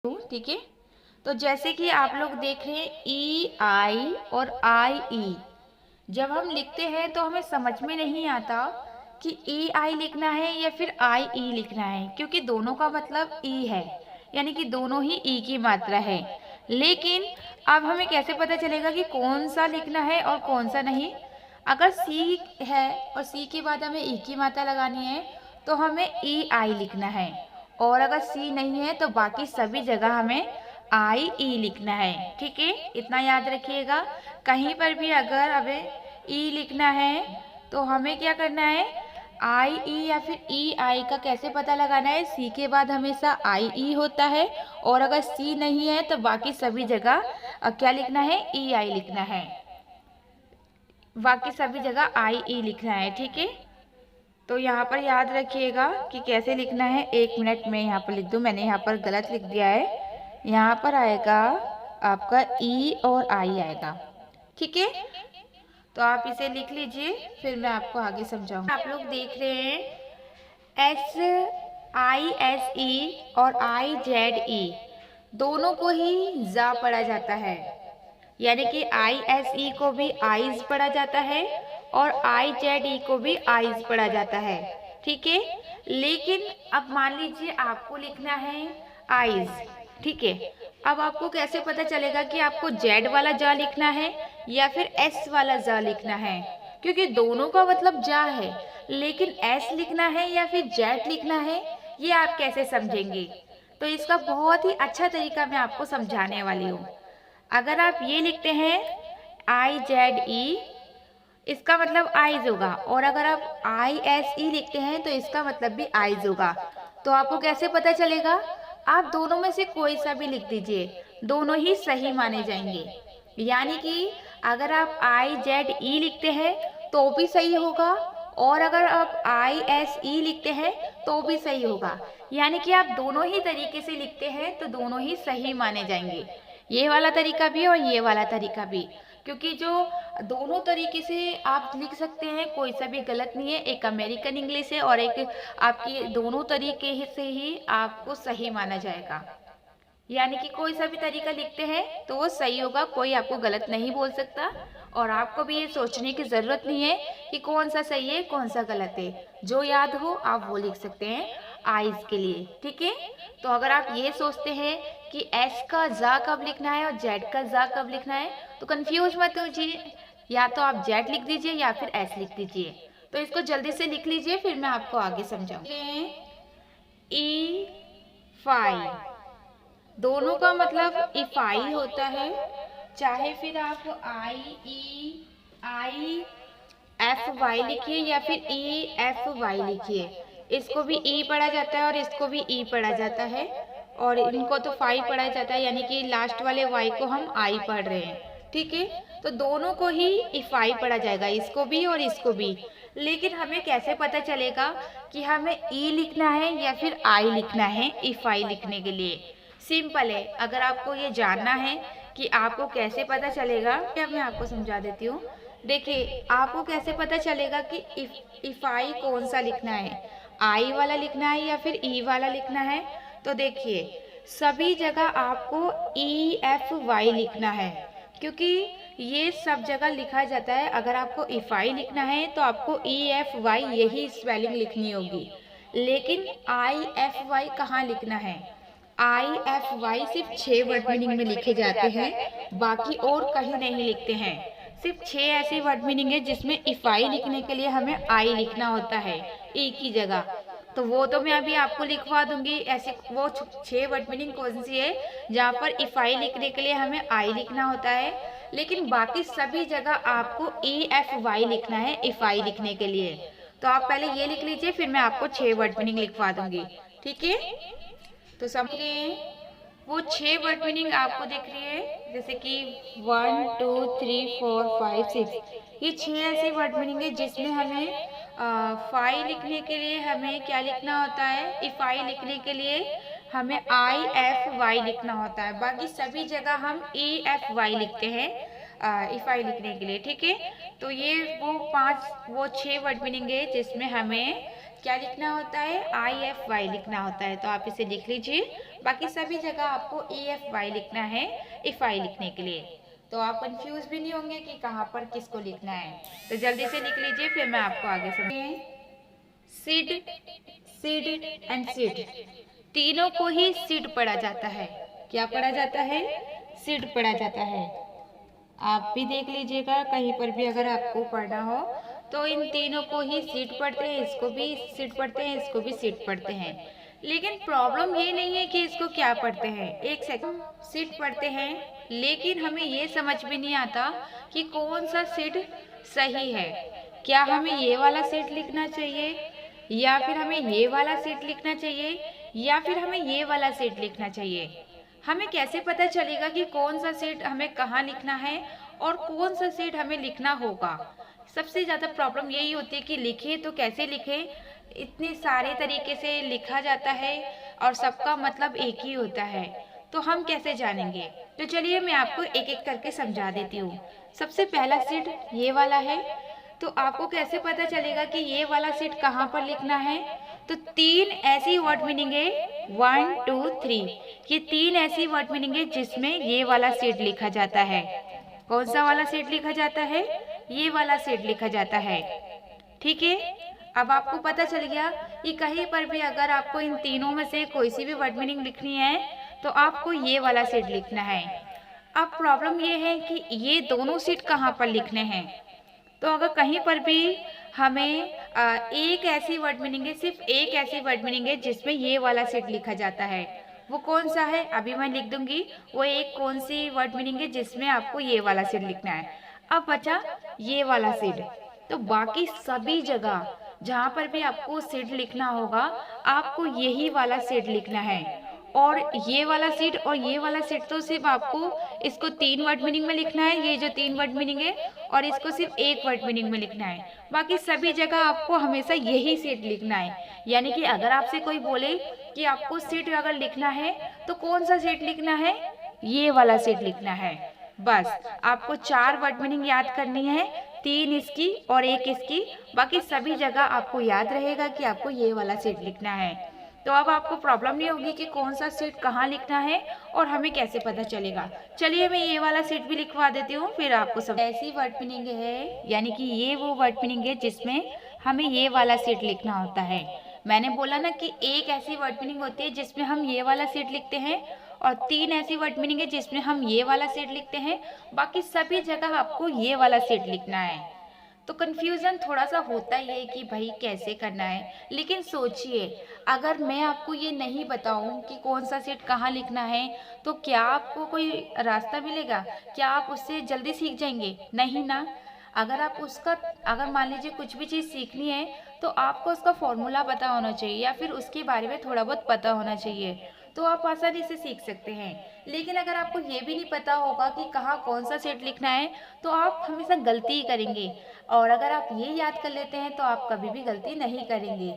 ठीक है। तो जैसे कि आप लोग देख रहे हैं ई आई और आई ई, जब हम लिखते हैं तो हमें समझ में नहीं आता कि ई आई लिखना है या फिर आई ई लिखना है, क्योंकि दोनों का मतलब ई है, यानी कि दोनों ही ई की मात्रा है। लेकिन अब हमें कैसे पता चलेगा कि कौन सा लिखना है और कौन सा नहीं? अगर सी है और सी के बाद हमें ई की मात्रा लगानी है तो हमें ई आई लिखना है, और अगर सी नहीं है तो बाकी सभी जगह हमें आई ई लिखना है। ठीक है, इतना याद रखिएगा। कहीं पर भी अगर हमें ई लिखना है तो हमें क्या करना है, आई ई या फिर ई आई का कैसे पता लगाना है? सी के बाद हमेशा आई ई होता है, और अगर सी नहीं है तो बाकी सभी जगह क्या लिखना है? ई आई लिखना है। बाकी सभी जगह आई ई लिखना है। ठीक है, तो यहाँ पर याद रखिएगा कि कैसे लिखना है। 1 मिनट में यहाँ पर लिख दूँ, मैंने यहाँ पर गलत लिख दिया है। यहाँ पर आएगा आपका ई और आई आएगा। ठीक है, तो आप इसे लिख लीजिए, फिर मैं आपको आगे समझाऊंगा। आप लोग देख रहे हैं एस आई एस ई और आई जेड ई, दोनों को ही जा पढ़ा जाता है, यानी कि आई एस ई को भी आइज पढ़ा जाता है और आई जेड ई को भी आइज पढ़ा जाता है। ठीक है, लेकिन अब मान लीजिए आपको लिखना है आइज। ठीक है, अब आपको कैसे पता चलेगा कि आपको जेड वाला जा लिखना है या फिर एस वाला जा लिखना है? क्योंकि दोनों का मतलब जा है, लेकिन एस लिखना है या फिर जेड लिखना है, ये आप कैसे समझेंगे? तो इसका बहुत ही अच्छा तरीका मैं आपको समझाने वाली हूँ। अगर आप ये लिखते हैं आई जेड ई, इसका मतलब आइज होगा, और अगर आप आई एस ई लिखते हैं तो इसका मतलब भी आइज होगा। तो आपको कैसे पता चलेगा? आप दोनों में से कोई सा भी लिख दीजिए, दोनों ही सही माने जाएंगे। यानी कि अगर आप आई जेड ई लिखते हैं तो भी सही होगा, और अगर आप आई एस ई लिखते हैं तो भी सही होगा। यानी कि आप दोनों ही तरीके से लिखते हैं तो दोनों ही सही माने जाएंगे। ये वाला तरीका भी और ये वाला तरीका भी, क्योंकि जो दोनों तरीके से आप लिख सकते हैं, कोई सा भी गलत नहीं है। एक अमेरिकन इंग्लिश है और एक आपकी, दोनों तरीके से ही आपको सही माना जाएगा। यानी कि कोई सा भी तरीका लिखते हैं तो वो सही होगा, कोई आपको गलत नहीं बोल सकता। और आपको भी ये सोचने की ज़रूरत नहीं है कि कौन सा सही है कौन सा गलत है, जो याद हो आप वो लिख सकते हैं आइज के लिए। ठीक है, तो अगर आप ये सोचते हैं कि एस का जा कब लिखना है और जेड का जा कब लिखना है तो कंफ्यूज मत होइए, या तो आप जेड लिख दीजिए या फिर एस लिख दीजिए। तो इसको जल्दी से लिख लीजिए, फिर मैं आपको आगे समझाऊंगी। ई फाई, दोनों का मतलब इफाई होता है, चाहे फिर आप आई ई आई एफ वाई लिखिए या फिर ई एफ वाई लिखिए। इसको भी ई पढ़ा जाता है और इसको भी ई पढ़ा जाता है, और इनको तो फाई पढ़ा जाता है, यानी कि लास्ट वाले वाई को हम आई पढ़ रहे हैं। ठीक है, तो दोनों को ही इफाई पढ़ा जाएगा, इसको भी और इसको भी। लेकिन हमें कैसे पता चलेगा कि हमें ई लिखना है या फिर आई लिखना है इफाई लिखने के लिए? सिंपल है, अगर आपको ये जानना है कि आपको कैसे पता चलेगा, क्या मैं आपको समझा देती हूँ। देखिए, आपको कैसे पता चलेगा कि इफाई कौन सा लिखना है, आई वाला लिखना है या फिर ई वाला लिखना है? तो देखिए, सभी जगह आपको ई एफ वाई लिखना है, क्योंकि ये सब जगह लिखा जाता है। अगर आपको इफाई लिखना है तो आपको ई एफ वाई यही स्पेलिंग लिखनी होगी। लेकिन आई एफ वाई कहाँ लिखना है? आई एफ वाई सिर्फ 6 वर्ड मीनिंग में लिखे जाते हैं, बाकी और कहीं नहीं लिखते हैं। सिर्फ 6 ऐसी वर्ड मीनिंग है जिसमें इफाई लिखने के लिए हमें आई लिखना होता है ई की जगह। तो वो तो मैं अभी आपको लिखवा दूंगी। ऐसी वो 6 वर्ड मीनिंग कौन सी है जहाँ पर इफाई लिखने के लिए हमें आई लिखना होता है, लेकिन बाकी सभी जगह आपको ई एफ वाई लिखना है इफाई लिखने के लिए। तो आप पहले ये लिख लीजिए, फिर मैं आपको 6 वर्ड मीनिंग लिखवा दूंगी। ठीक है, तो समझ रहे हैं? वो 6 वर्ड मीनिंग आपको दिख रही है, जैसे कि 1 2 3 4 5 6, ये 6 ऐसी वर्ड मीनिंग है जिसमें हमें फाई लिखने के लिए हमें क्या लिखना होता है? इफाई लिखने के लिए हमें आई एफ वाई लिखना होता है। बाकी सभी जगह हम ई एफ वाई लिखते हैं इफाई लिखने के लिए। ठीक है, तो ये वो 6 वर्ड मीनिंग है जिसमें हमें क्या लिखना होता है, IFY लिखना होता है। तो आप इसे लिख लीजिए। बाकी सभी जगह आपको EFY लिखना है इफाई लिखने के लिए। तो आप कंफ्यूज भी नहीं होंगे कि कहाँ पर किसको लिखना है। तो जल्दी से लिख लीजिए, फिर मैं आपको आगे समझाऊंगी। सिड, सिड एंड सिड, तीनों को ही सिड पढ़ा जाता है। क्या पढ़ा जाता है, सिड पढ़ा जाता है। आप भी देख लीजिएगा कहीं पर भी अगर आपको पढ़ना हो तो इन तीनों को ही सीट पढ़ते हैं, इसको भी सीट पढ़ते हैं, इसको भी सीट पढ़ते हैं। लेकिन प्रॉब्लम ये नहीं है कि इसको क्या पढ़ते हैं, एक सेकंड, सीट पढ़ते हैं लेकिन हमें ये समझ में नहीं आता कि कौन सा सीट सही है। क्या हमें ये वाला सीट लिखना चाहिए, या फिर हमें ये वाला सीट लिखना चाहिए, या फिर हमें ये वाला सीट लिखना चाहिए। हमें कैसे पता चलेगा कि कौन सा सेट हमें कहाँ लिखना है और कौन सा सेट हमें लिखना होगा। सबसे ज़्यादा प्रॉब्लम यही होती है कि लिखे तो कैसे लिखे, इतने सारे तरीके से लिखा जाता है और सबका मतलब एक ही होता है, तो हम कैसे जानेंगे। तो चलिए मैं आपको एक एक करके समझा देती हूँ। सबसे पहला सेट ये वाला है, तो आपको कैसे पता चलेगा कि ये वाला सेट कहाँ पर लिखना है। तो तीन ऐसी वर्ड मीनिंग है, 1 2 3, ये तीन ऐसी वर्ड मीनिंग है जिसमें ये वाला सेट लिखा जाता है। कौन सा वाला सेट लिखा जाता है, ये वाला सेट लिखा जाता है। ठीक है, अब आपको पता चल गया कि कहीं पर भी अगर आपको इन तीनों में से कोई सी भी वर्ड मीनिंग लिखनी है तो आपको ये वाला सेट लिखना है। अब प्रॉब्लम ये है कि ये दोनों सेट कहाँ पर लिखने हैं। तो अगर कहीं पर भी हमें एक ऐसी वर्ड मीनिंग है, सिर्फ एक ऐसी वर्ड मीनिंग है जिसमें ये वाला सेट लिखा जाता है, वो कौन सा है अभी मैं लिख दूंगी। वो एक कौन सी वर्ड मीनिंग है जिसमें आपको ये वाला सेट लिखना है। अब बचा ये वाला सेट, तो बाकी सभी जगह जहाँ पर भी आपको सेट लिखना होगा आपको यही वाला सेट लिखना है। और ये वाला सेट और ये वाला सेट तो सिर्फ आपको इसको तीन वर्ड मीनिंग में लिखना है, ये जो तीन वर्ड मीनिंग है, और इसको सिर्फ एक वर्ड मीनिंग में लिखना है। बाकी सभी जगह आपको हमेशा यही सेट लिखना है। यानी कि अगर आपसे कोई बोले कि आपको सेट अगर लिखना है तो कौन सा सेट लिखना है, ये वाला सेट लिखना है। बस आपको चार वर्ड मीनिंग याद करनी है, तीन इसकी और एक इसकी। बाकी सभी जगह आपको याद रहेगा कि आपको ये वाला सेट लिखना है। तो अब आपको प्रॉब्लम नहीं होगी कि कौन सा सेट कहाँ लिखना है और हमें कैसे पता चलेगा। चलिए मैं ये वाला सेट भी लिखवा देती हूँ, फिर आपको सब ऐसी वर्ड मीनिंग है, यानी कि ये वो वर्ड मीनिंग है जिसमें हमें ये वाला सेट लिखना होता है। मैंने बोला ना कि एक ऐसी वर्ड मीनिंग होती है जिसमें हम ये वाला सेट लिखते हैं, और तीन ऐसी वर्ड मीनिंग है जिसमें हम ये वाला सेट लिखते हैं। बाकी सभी जगह आपको ये वाला सेट लिखना है। तो कन्फ्यूज़न थोड़ा सा होता ही है कि भाई कैसे करना है। लेकिन सोचिए, अगर मैं आपको ये नहीं बताऊं कि कौन सा सेट कहाँ लिखना है तो क्या आपको कोई रास्ता मिलेगा, क्या आप उससे जल्दी सीख जाएंगे, नहीं ना। अगर आप उसका, अगर मान लीजिए कुछ भी चीज़ सीखनी है तो आपको उसका फॉर्मूला पता होना चाहिए या फिर उसके बारे में थोड़ा बहुत पता होना चाहिए, तो आप आसानी से सीख सकते हैं। लेकिन अगर आपको ये भी नहीं पता होगा कि कहाँ कौन सा सेट लिखना है तो आप हमेशा गलती ही करेंगे। और अगर आप ये याद कर लेते हैं तो आप कभी भी गलती नहीं करेंगे।